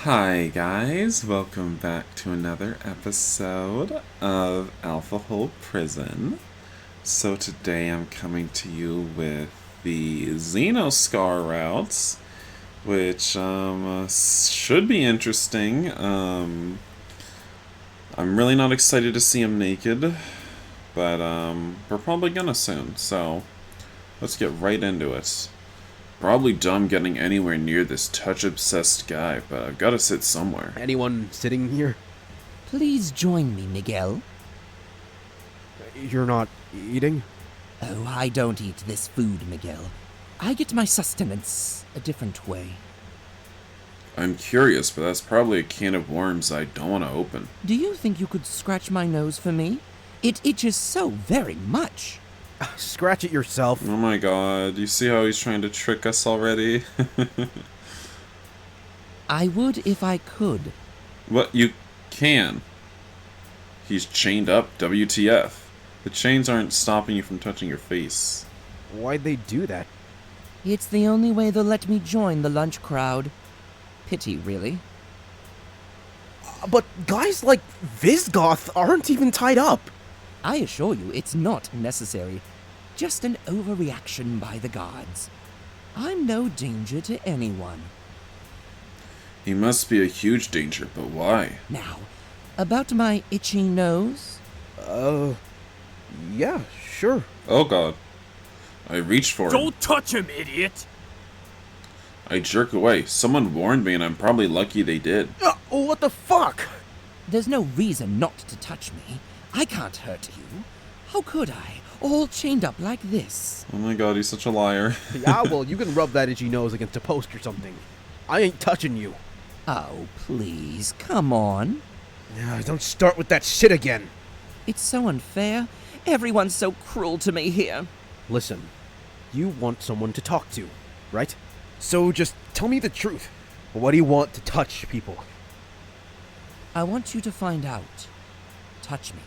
Hi guys, welcome back to another episode of Alpha Hole Prison. So today I'm coming to you with the Xenoscar routes, which should be interesting. I'm really not excited to see him naked, but we're probably gonna soon, so let's get right into it. Probably dumb getting anywhere near this touch-obsessed guy, but I've got to sit somewhere. Anyone sitting here? Please join me, Miguel. You're not eating? Oh, I don't eat this food, Miguel. I get my sustenance a different way. I'm curious, but that's probably a can of worms I don't want to open. Do you think you could scratch my nose for me? It itches so very much. Scratch it yourself. Oh my god, you see how he's trying to trick us already? I would if I could. What? You can. He's chained up, WTF. The chains aren't stopping you from touching your face. Why'd they do that? It's the only way they'll let me join the lunch crowd. Pity, really. But guys like Visigoth aren't even tied up. I assure you, it's not necessary. Just an overreaction by the gods. I'm no danger to anyone. He must be a huge danger, but why? Now, about my itchy nose? Yeah, sure. Oh god. I reach for him. Don't touch him, idiot! I jerk away. Someone warned me and I'm probably lucky they did. What the fuck? There's no reason not to touch me. I can't hurt you. How could I? All chained up like this. Oh my god, he's such a liar. Yeah, well, you can rub that itchy nose against a post or something. I ain't touching you. Oh, please, come on. Yeah, don't start with that shit again. It's so unfair. Everyone's so cruel to me here. Listen, you want someone to talk to, right? So just tell me the truth. What do you want to touch people? I want you to find out. Touch me.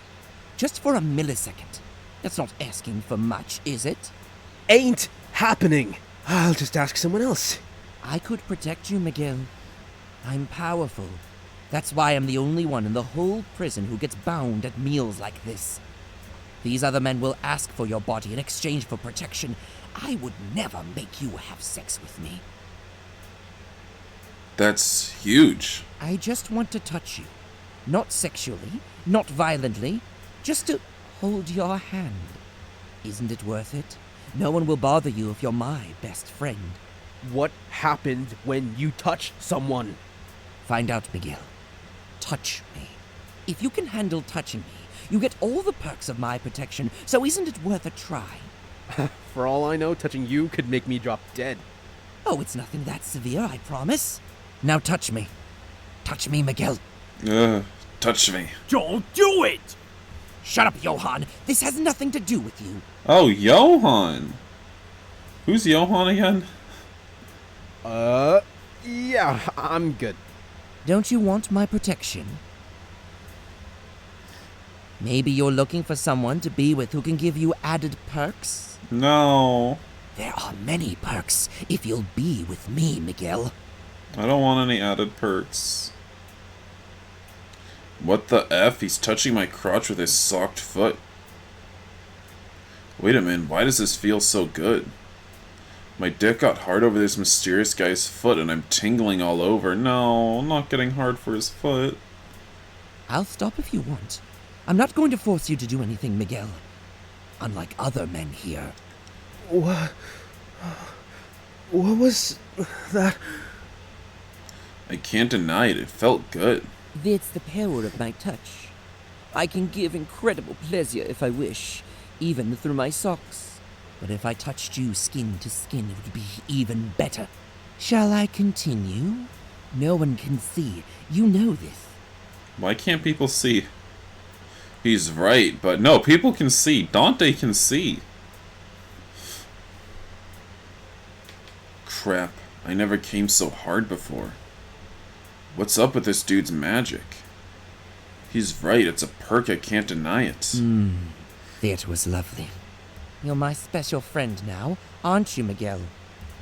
Just for a millisecond. That's not asking for much, is it? Ain't happening. I'll just ask someone else. I could protect you, Miguel. I'm powerful. That's why I'm the only one in the whole prison who gets bound at meals like this. These other men will ask for your body in exchange for protection. I would never make you have sex with me. That's huge. I just want to touch you. Not sexually, not violently, just to hold your hand. Isn't it worth it? No one will bother you if you're my best friend. What happened when you touched someone? Find out, Miguel. Touch me. If you can handle touching me, you get all the perks of my protection, so isn't it worth a try? For all I know, touching you could make me drop dead. Oh, it's nothing that severe, I promise. Now touch me. Touch me, Miguel. Touch me. Don't do it! Shut up, Johann. This has nothing to do with you. Oh, Johann. Who's Johann again? Yeah, I'm good. Don't you want my protection? Maybe you're looking for someone to be with who can give you added perks? No. There are many perks if you'll be with me, Miguel. I don't want any added perks. What the F? He's touching my crotch with his socked foot. Wait a minute, why does this feel so good? My dick got hard over this mysterious guy's foot and I'm tingling all over. No, I'm not getting hard for his foot. I'll stop if you want. I'm not going to force you to do anything, Miguel. Unlike other men here. What was that? I can't deny it, it felt good. That's the power of my touch. I can give incredible pleasure if I wish, even through my socks. But if I touched you skin to skin, it would be even better. Shall I continue? No one can see. You know this. Why can't people see? He's right, but no, people can see. Dante can see. Crap, I never came so hard before. What's up with this dude's magic? He's right, it's a perk, I can't deny it. That was lovely. You're my special friend now, aren't you, Miguel?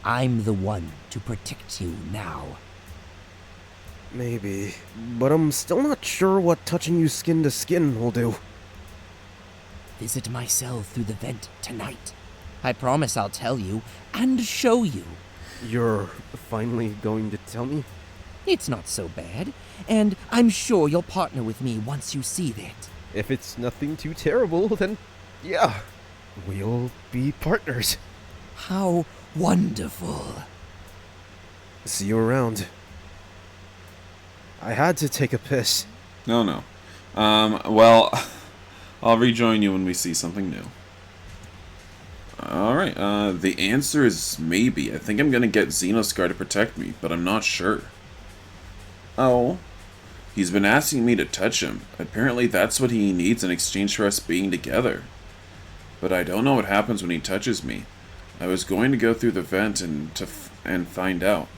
I'm the one to protect you now. Maybe. But I'm still not sure what touching you skin to skin will do. Visit my cell through the vent tonight. I promise I'll tell you and show you. You're finally going to tell me? It's not so bad, and I'm sure you'll partner with me once you see that. If it's nothing too terrible, then yeah, we'll be partners. How wonderful. See you around. I had to take a piss. No. Well, I'll rejoin you when we see something new. Alright, the answer is maybe. I think I'm gonna get Xenoscar to protect me, but I'm not sure. Oh. He's been asking me to touch him. Apparently that's what he needs in exchange for us being together. But I don't know what happens when he touches me. I was going to go through the vent and find out.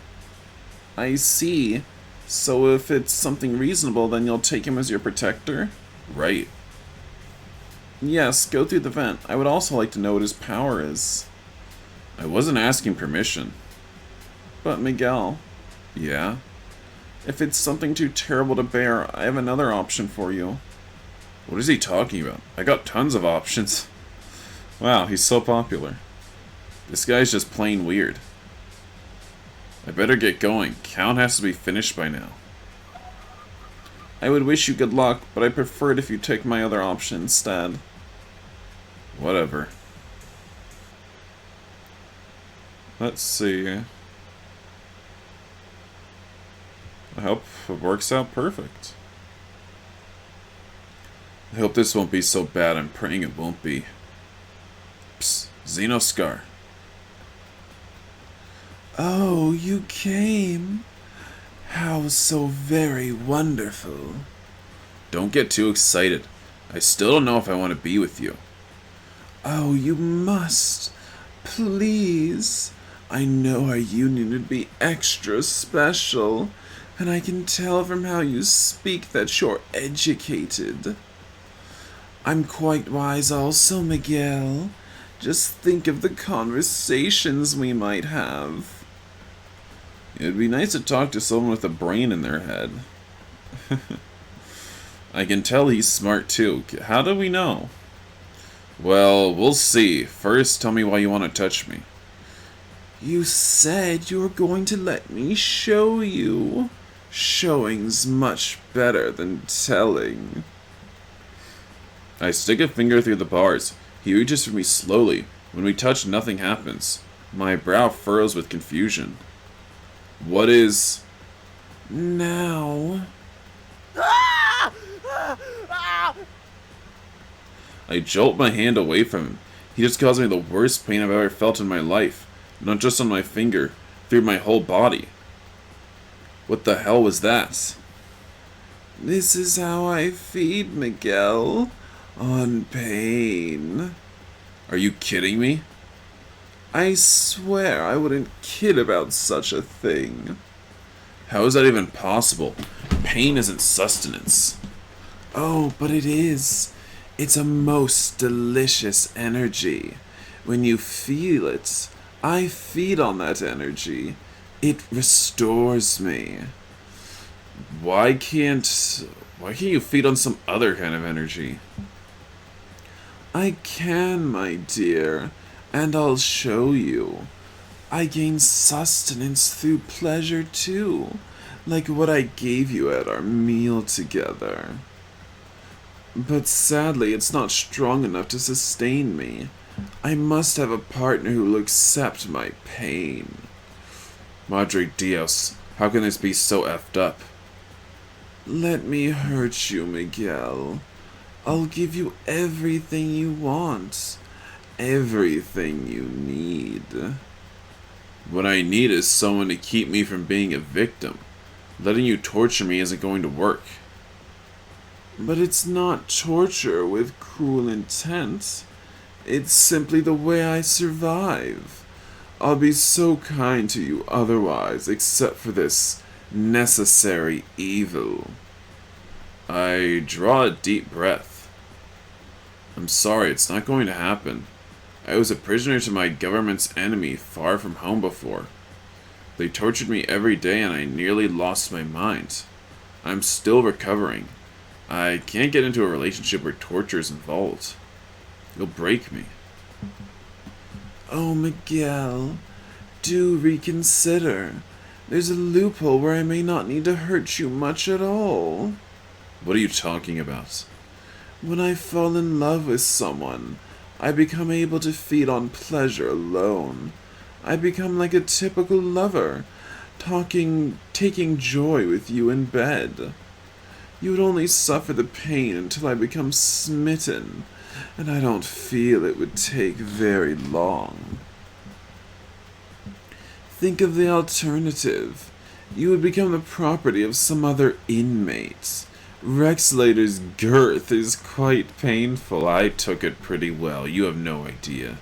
I see. So if it's something reasonable, then you'll take him as your protector? Right. Yes, go through the vent. I would also like to know what his power is. I wasn't asking permission. But Miguel... Yeah? If it's something too terrible to bear, I have another option for you. What is he talking about? I got tons of options. Wow, he's so popular. This guy's just plain weird. I better get going. Count has to be finished by now. I would wish you good luck, but I prefer it if you take my other option instead. Whatever. Let's see. I hope it works out perfect. I hope this won't be so bad. I'm praying it won't be. Psst, Xenoscar. Oh, you came. How so very wonderful. Don't get too excited. I still don't know if I want to be with you. Oh, you must. Please. I know our union would be extra special, and I can tell from how you speak that you're educated. I'm quite wise also, Miguel. Just think of the conversations we might have. It'd be nice to talk to someone with a brain in their head. I can tell he's smart too. How do we know? Well, we'll see. First, tell me why you want to touch me. You said you were going to let me show you. Showing's much better than telling. I stick a finger through the bars. He reaches for me slowly. When we touch, nothing happens. My brow furrows with confusion. What is... now? I jolt my hand away from him. He just caused me the worst pain I've ever felt in my life. Not just on my finger, through my whole body. What the hell was that? This is how I feed Miguel. On pain. Are you kidding me? I swear I wouldn't kid about such a thing. How is that even possible? Pain isn't sustenance. Oh, but it is. It's a most delicious energy. When you feel it, I feed on that energy. It restores me. Why can't you feed on some other kind of energy? I can, my dear, and I'll show you. I gain sustenance through pleasure too, like what I gave you at our meal together. But sadly, it's not strong enough to sustain me. I must have a partner who will accept my pain. Madre Dios, how can this be so effed up? Let me hurt you, Miguel. I'll give you everything you want. Everything you need. What I need is someone to keep me from being a victim. Letting you torture me isn't going to work. But it's not torture with cruel intent. It's simply the way I survive. I'll be so kind to you otherwise, except for this necessary evil. I draw a deep breath. I'm sorry, it's not going to happen. I was a prisoner to my government's enemy, far from home before. They tortured me every day and I nearly lost my mind. I'm still recovering. I can't get into a relationship where torture is involved. You'll break me. Oh, Miguel, do reconsider. There's a loophole where I may not need to hurt you much at all. What are you talking about? When I fall in love with someone, I become able to feed on pleasure alone. I become like a typical lover, taking joy with you in bed. You would only suffer the pain until I become smitten, and I don't feel it would take very long. Think of the alternative. You would become the property of some other inmate. Rexlater's girth is quite painful. I took it pretty well. You have no idea.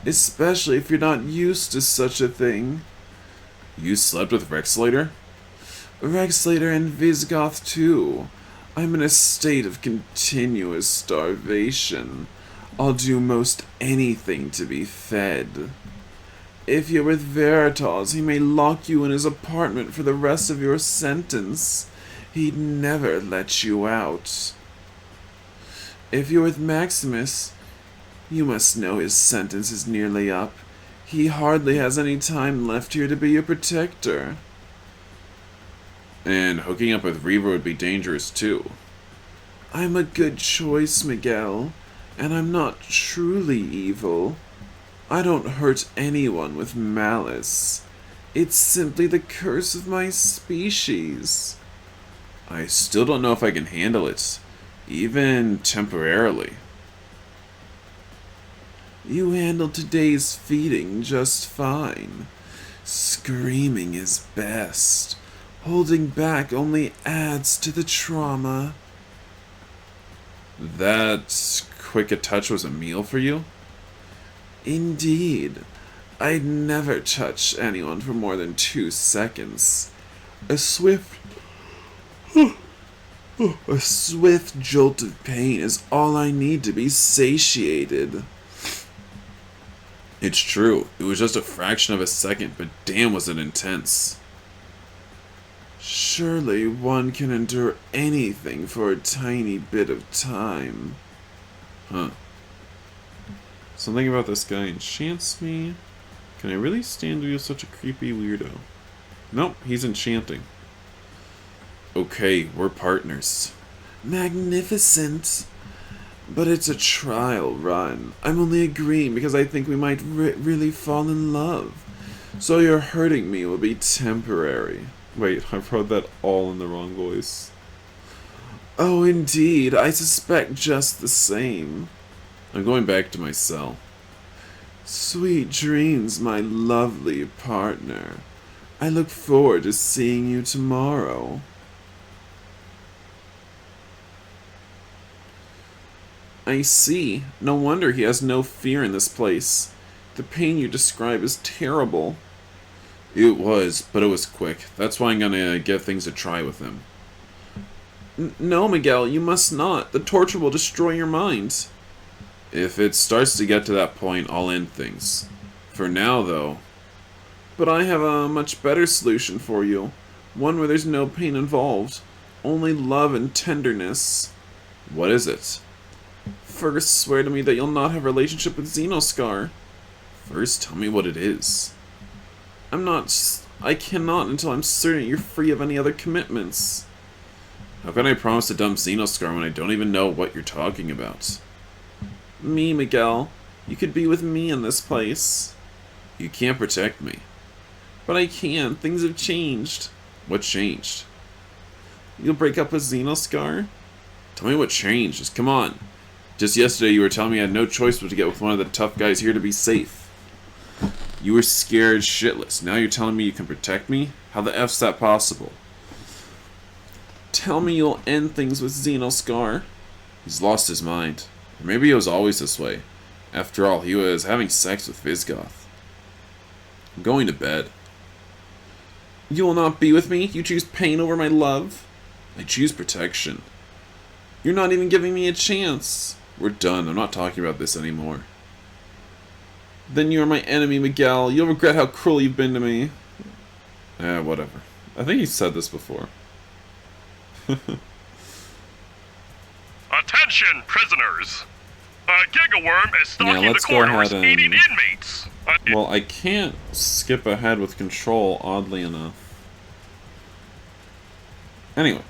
Especially if you're not used to such a thing. You slept with Rexlater? Rexlater and Visigoth too. I'm in a state of continuous starvation. I'll do most anything to be fed. If you're with Veritas, he may lock you in his apartment for the rest of your sentence. He'd never let you out. If you're with Maximus, you must know his sentence is nearly up. He hardly has any time left here to be your protector. And hooking up with Reaver would be dangerous too. I'm a good choice, Miguel, and I'm not truly evil. I don't hurt anyone with malice. It's simply the curse of my species. I still don't know if I can handle it, even temporarily. You handled today's feeding just fine. Screaming is best. Holding back only adds to the trauma. That quick a touch was a meal for you? Indeed. I'd never touch anyone for more than 2 seconds. A swift jolt of pain is all I need to be satiated. It's true. It was just a fraction of a second, but damn was it intense. Surely one can endure anything for a tiny bit of time. Huh. Something about this guy enchants me. Can I really stand to be such a creepy weirdo? Nope, he's enchanting. Okay, we're partners. Magnificent. But it's a trial run. I'm only agreeing because I think we might really fall in love. So your hurting me will be temporary. Wait, I wrote that all in the wrong voice. Oh, indeed. I suspect just the same. I'm going back to my cell. Sweet dreams, my lovely partner. I look forward to seeing you tomorrow. I see. No wonder he has no fear in this place. The pain you describe is terrible. It was, but it was quick. That's why I'm gonna give things a try with him. No, Miguel, you must not. The torture will destroy your mind. If it starts to get to that point, I'll end things. For now, though... But I have a much better solution for you. One where there's no pain involved. Only love and tenderness. What is it? First, swear to me that you'll not have a relationship with Xenoscar. First, tell me what it is. I cannot until I'm certain you're free of any other commitments. How can I promise to dump Xenoscar when I don't even know what you're talking about? Me, Miguel. You could be with me in this place. You can't protect me. But I can. Things have changed. What changed? You'll break up with Xenoscar? Tell me what changed. Just come on. Just yesterday you were telling me I had no choice but to get with one of the tough guys here to be safe. You were scared shitless. Now you're telling me you can protect me? How the F's that possible? Tell me you'll end things with Xenoscar. He's lost his mind. Or maybe he was always this way. After all, he was having sex with Visigoth. I'm going to bed. You will not be with me? You choose pain over my love? I choose protection. You're not even giving me a chance. We're done. I'm not talking about this anymore. Then you are my enemy, Miguel. You'll regret how cruel you've been to me. Whatever. I think he said this before. Attention, prisoners! A gigaworm is Yeah, stalking the let's go corridors, ahead and- eating inmates. Well, I can't skip ahead with control, oddly enough. Anyway,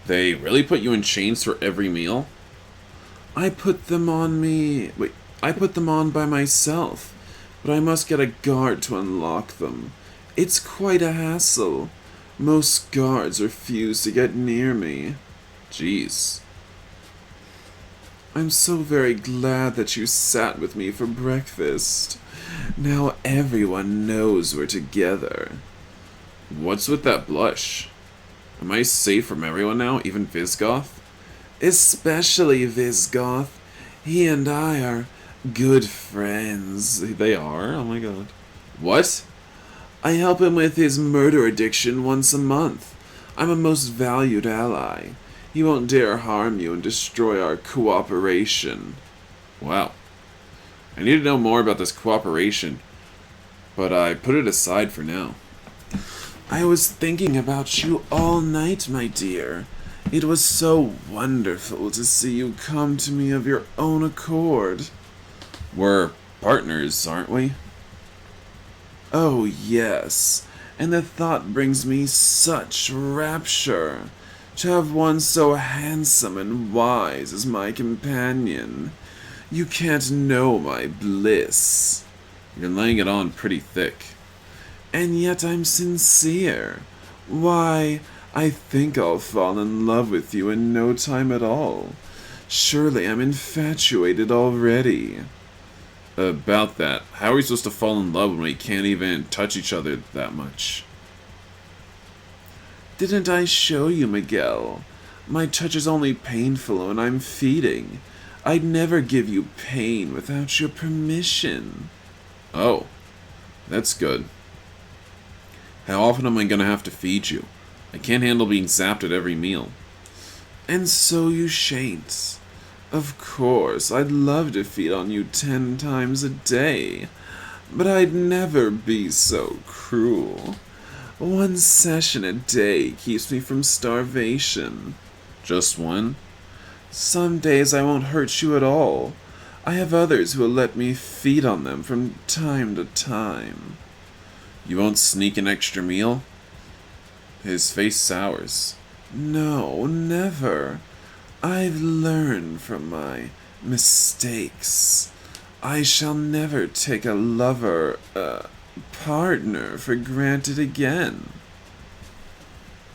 they really put you in chains for every meal? I put them on me. Wait, I put them on by myself, but I must get a guard to unlock them. It's quite a hassle. Most guards refuse to get near me. Jeez. I'm so very glad that you sat with me for breakfast. Now everyone knows we're together. What's with that blush? Am I safe from everyone now, even Visgoth? Especially Visgoth. He and I are good friends. They are? Oh my god. What? I help him with his murder addiction once a month. I'm a most valued ally. He won't dare harm you and destroy our cooperation. Wow. I need to know more about this cooperation, but I put it aside for now. I was thinking about you all night, my dear. It was so wonderful to see you come to me of your own accord. We're partners, aren't we? Oh, yes. And the thought brings me such rapture. To have one so handsome and wise as my companion. You can't know my bliss. You're laying it on pretty thick. And yet I'm sincere. Why, I think I'll fall in love with you in no time at all. Surely I'm infatuated already. About that, how are we supposed to fall in love when we can't even touch each other that much? Didn't I show you, Miguel? My touch is only painful when I'm feeding. I'd never give you pain without your permission. Oh, that's good. How often am I gonna have to feed you? I can't handle being zapped at every meal. And so you shan't. Of course, I'd love to feed on you 10 times a day, but I'd never be so cruel. One session a day keeps me from starvation. Just one? Some days I won't hurt you at all. I have others who will let me feed on them from time to time. You won't sneak an extra meal? His face sours. No, never. I've learned from my mistakes. I shall never take a lover, partner for granted again.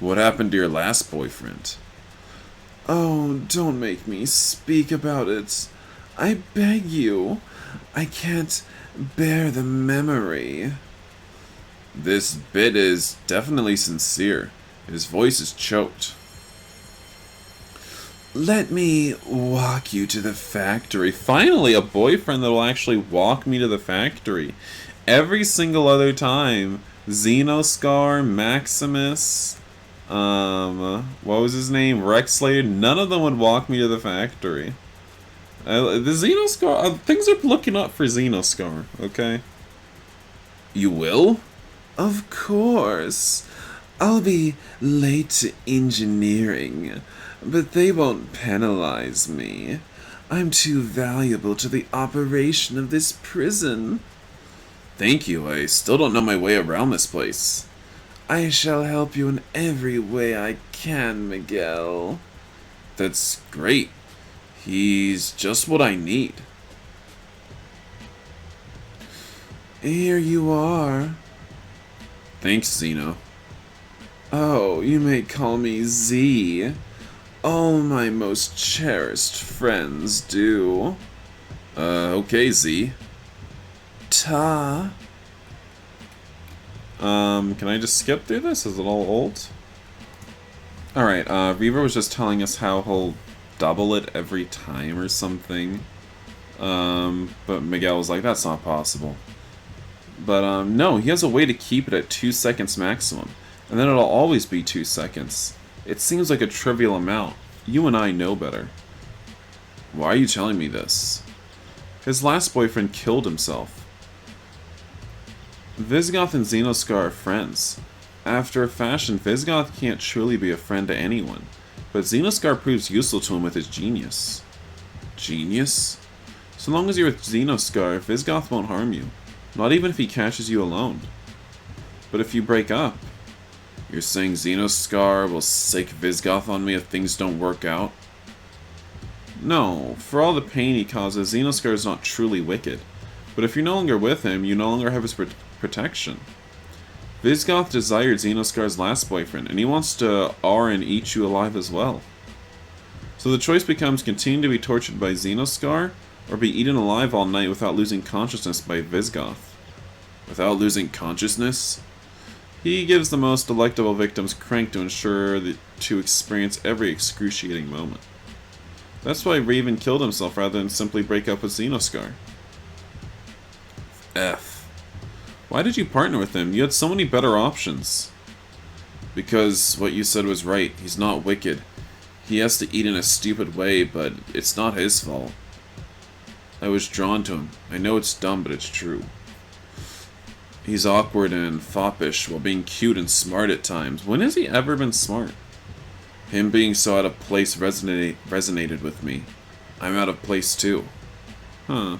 What happened to your last boyfriend? Oh, don't make me speak about it. I beg you. I can't bear the memory. This bit is definitely sincere. His voice is choked. Let me walk you to the factory. Finally, a boyfriend that will actually walk me to the factory. Every single other time, Xenoscar, Maximus, what was his name? Rex Slater, none of them would walk me to the factory. The Xenoscar, things are looking up for Xenoscar, okay? You will? Of course. I'll be late to engineering, but they won't penalize me. I'm too valuable to the operation of this prison. Thank you, I still don't know my way around this place. I shall help you in every way I can, Miguel. That's great. He's just what I need. Here you are. Thanks, Xeno. Oh, you may call me Z. All my most cherished friends do. Okay, Z. Ta. Can I just skip through this? Is it all old? Alright, Reaver was just telling us how he'll double it every time or something. But Miguel was like, that's not possible. But, no, he has a way to keep it at 2 seconds maximum. And then it'll always be 2 seconds. It seems like a trivial amount. You and I know better. Why are you telling me this? His last boyfriend killed himself. Visigoth and Xenoscar are friends. After a fashion, Visigoth can't truly be a friend to anyone, but Xenoscar proves useful to him with his genius. Genius? So long as you're with Xenoscar, Visigoth won't harm you, not even if he catches you alone. But if you break up, you're saying Xenoscar will sick Visigoth on me if things don't work out? No, for all the pain he causes, Xenoscar is not truly wicked. But if you're no longer with him, you no longer have his protection. Visigoth desired Xenoscar's last boyfriend, and he wants to and eat you alive as well. So the choice becomes continue to be tortured by Xenoscar, or be eaten alive all night without losing consciousness by Visigoth. Without losing consciousness? He gives the most delectable victims crank to ensure to experience every excruciating moment. That's why Raven killed himself rather than simply break up with Xenoscar. F. Why did you partner with him? You had so many better options. Because what you said was right. He's not wicked. He has to eat in a stupid way, but it's not his fault. I was drawn to him. I know it's dumb, but it's true. He's awkward and foppish while being cute and smart at times. When has he ever been smart? Him being so out of place resonated with me. I'm out of place too. Huh.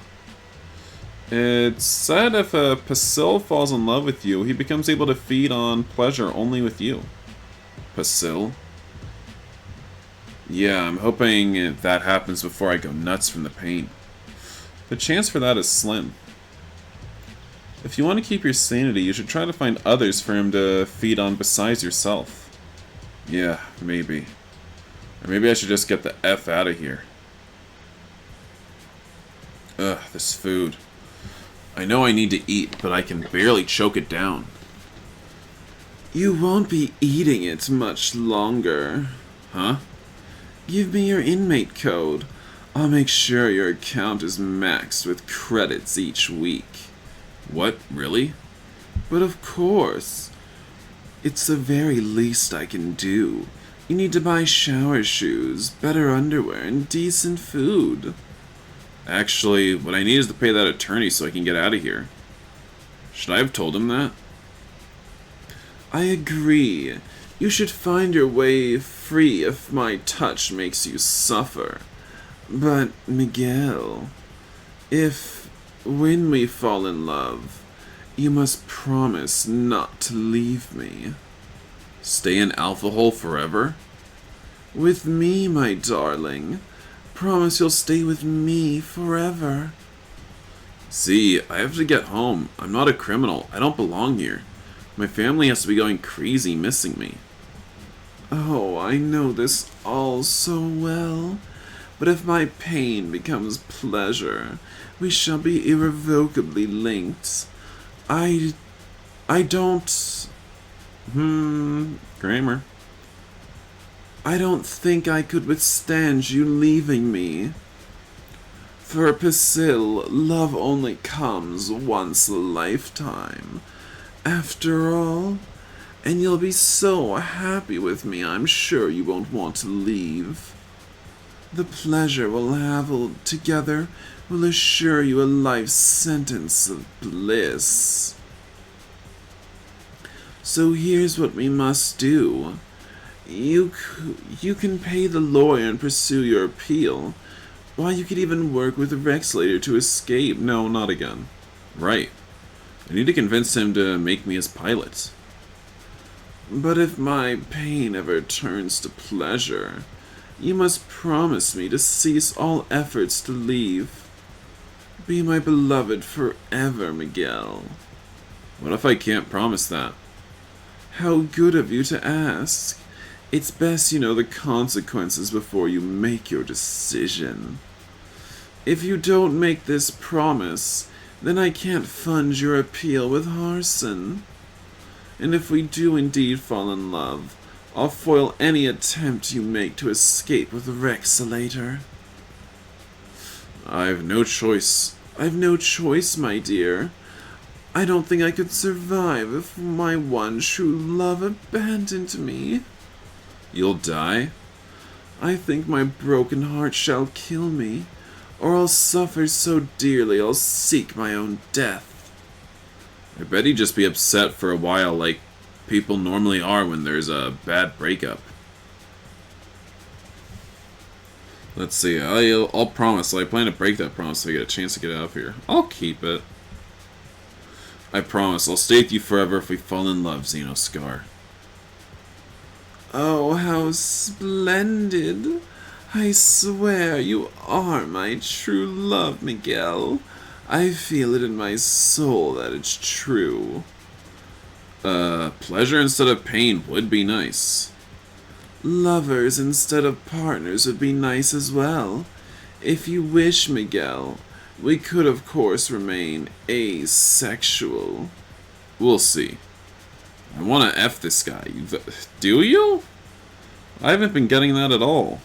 It's said if a Pacil falls in love with you, he becomes able to feed on pleasure only with you. Pacil? Yeah, I'm hoping that happens before I go nuts from the pain. The chance for that is slim. If you want to keep your sanity, you should try to find others for him to feed on besides yourself. Yeah, maybe. Or maybe I should just get the F out of here. Ugh, this food. I know I need to eat, but I can barely choke it down. You won't be eating it much longer. Huh? Give me your inmate code. I'll make sure your account is maxed with credits each week. What? Really? But of course. It's the very least I can do. You need to buy shower shoes, better underwear, and decent food. Actually, what I need is to pay that attorney so I can get out of here. Should I have told him that? I agree. You should find your way free if my touch makes you suffer. But, Miguel, when we fall in love, you must promise not to leave me. Stay in Alpha Hole forever? With me, my darling. Promise you'll stay with me forever. See, I have to get home. I'm not a criminal. I don't belong here. My family has to be going crazy missing me. Oh, I know this all so well. But if my pain becomes pleasure, we shall be irrevocably linked. I don't... Grammar. I don't think I could withstand you leaving me. For Pacil, love only comes once a lifetime. After all, and you'll be so happy with me, I'm sure you won't want to leave. The pleasure we'll have together will assure you a life sentence of bliss. So here's what we must do. You can pay the lawyer and pursue your appeal. Why, you could even work with Rex later to escape. No, not again. Right. I need to convince him to make me his pilot. But if my pain ever turns to pleasure, you must promise me to cease all efforts to leave. Be my beloved forever, Miguel. What if I can't promise that? How good of you to ask. It's best you know the consequences before you make your decision. If you don't make this promise, then I can't fund your appeal with Harson. And if we do indeed fall in love, I'll foil any attempt you make to escape with Rex later. I've no choice. I've no choice, my dear. I don't think I could survive if my one true love abandoned me. You'll die? I think my broken heart shall kill me, or I'll suffer so dearly I'll seek my own death. I bet he'd just be upset for a while, like people normally are when there's a bad breakup. Let's see, I'll promise. I plan to break that promise so I get a chance to get out of here. I'll keep it. I promise, I'll stay with you forever if we fall in love, Xenoscar. Oh, how splendid. I swear you are my true love, Miguel. I feel it in my soul that it's true. Pleasure instead of pain would be nice. Lovers instead of partners would be nice as well. If you wish, Miguel, we could of course remain asexual. We'll see. I want to F this guy. Do you? I haven't been getting that at all.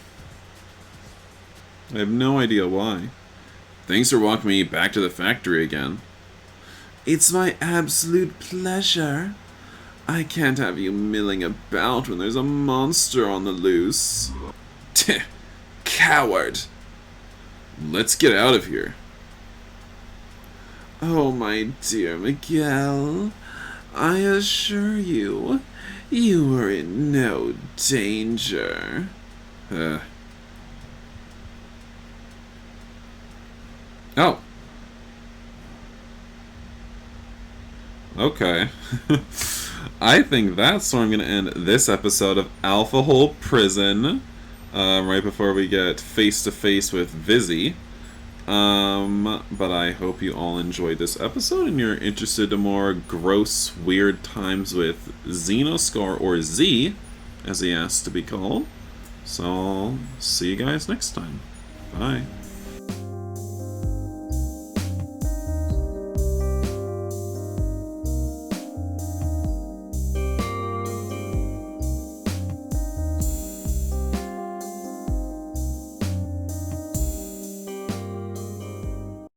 I have no idea why. Thanks for walking me back to the factory again. It's my absolute pleasure. I can't have you milling about when there's a monster on the loose. Coward! Let's get out of here. Oh, my dear Miguel, I assure you, you are in no danger. Oh. Okay. I think that's where I'm going to end this episode of Alpha Hole Prison. Right before we get face to face with Vizzy. But I hope you all enjoyed this episode and you're interested in more gross, weird times with Xenoscar, or Z, as he asked to be called. So, I'll see you guys next time. Bye.